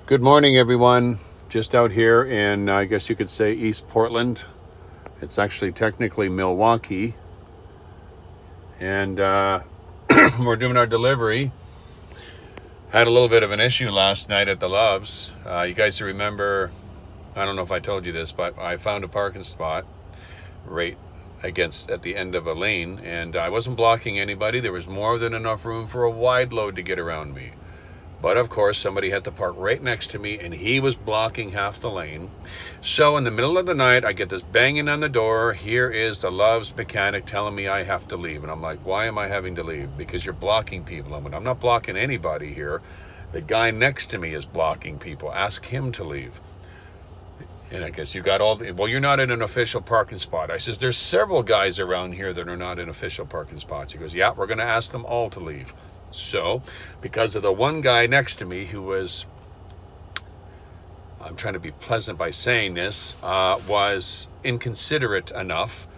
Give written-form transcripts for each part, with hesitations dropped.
Good morning, everyone. Just out here in, I guess you could say, East Portland. It's actually technically Milwaukee. And we're doing our delivery. Had a little bit of an issue last night at the Loves. You guys remember, I don't know if I told you this, but I found a parking spot right at the end of a lane. And I wasn't blocking anybody. There was more than enough room for a wide load to get around me. But of course, somebody had to park right next to me and he was blocking half the lane. So in the middle of the night, I get this banging on the door. Here is the Loves mechanic telling me I have to leave. And I'm like, why am I having to leave? Because you're blocking people. I'm not blocking anybody here. The guy next to me is blocking people. Ask him to leave. And I guess you got well, you're not in an official parking spot. I says, there's several guys around here that are not in official parking spots. He goes, yeah, we're going to ask them all to leave. So, because of the one guy next to me who was, I'm trying to be pleasant by saying this, was inconsiderate enough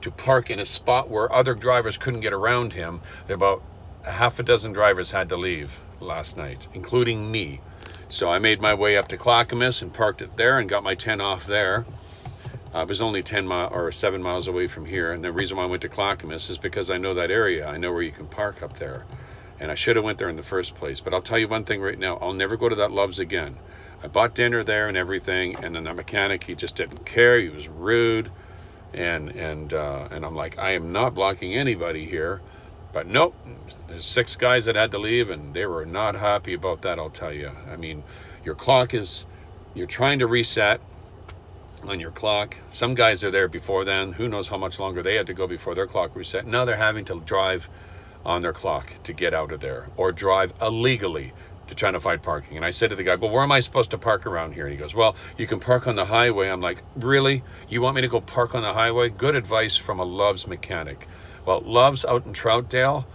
to park in a spot where other drivers couldn't get around him, about a half a dozen drivers had to leave last night, including me. So I made my way up to Clackamas and parked it there and got my 10 off there. It was only 7 miles away from here. And the reason why I went to Clackamas is because I know that area. I know where you can park up there. And I should have went there in the first place. But I'll tell you one thing right now. I'll never go to that Loves again. I bought dinner there and everything. And then the mechanic, he just didn't care. He was rude. And I'm like, I am not blocking anybody here. But nope, there's 6 guys that had to leave. And they were not happy about that, I'll tell you. I mean, your clock is, you're trying to reset on your clock. Some guys are there before then. Who knows how much longer they had to go before their clock reset. Now they're having to drive on their clock to get out of there, or drive illegally to try to find parking. And I said to the guy, well, where am I supposed to park around here? And he goes, well, you can park on the highway. I'm like, really? You want me to go park on the highway? Good advice from a Loves mechanic. Well, Loves out in Troutdale,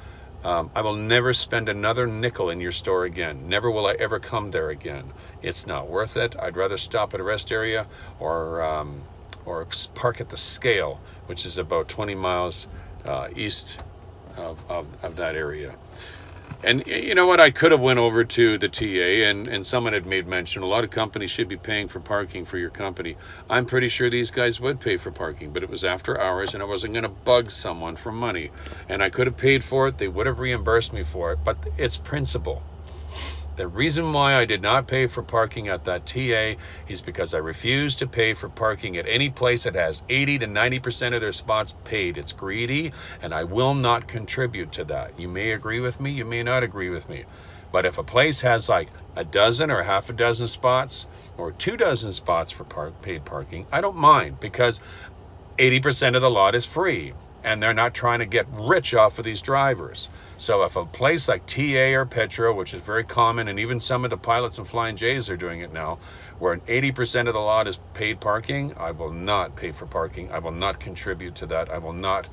I will never spend another nickel in your store again. Never will I ever come there again. It's not worth it. I'd rather stop at a rest area or park at the Scale, which is about 20 miles east of that area. And you know what? I could have went over to the TA and someone had made mention, a lot of companies should be paying for parking for your company. I'm pretty sure these guys would pay for parking, but it was after hours and I wasn't going to bug someone for money. And I could have paid for it. They would have reimbursed me for it, but it's principle. The reason why I did not pay for parking at that TA is because I refuse to pay for parking at any place that has 80 to 90% of their spots paid. It's greedy, and I will not contribute to that. You may agree with me, you may not agree with me. But if a place has like a dozen or half a dozen spots or 24 spots for paid parking, I don't mind, because 80% of the lot is free. And they're not trying to get rich off of these drivers. So if a place like TA or Petro, which is very common, and even some of the Pilots and Flying J's are doing it now, where 80% of the lot is paid parking, I will not pay for parking. I will not contribute to that. I will not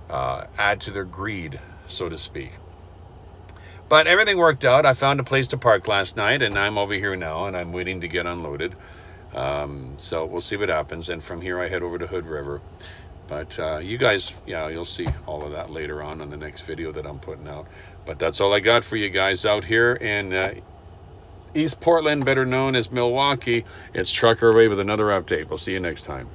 add to their greed, so to speak. But everything worked out. I found a place to park last night, and I'm over here now, and I'm waiting to get unloaded. So we'll see what happens. And from here, I head over to Hood River. But you guys, yeah, you'll see all of that later on the next video that I'm putting out. But that's all I got for you guys out here in East Portland, better known as Milwaukee. It's Trucker Ray with another update. We'll see you next time.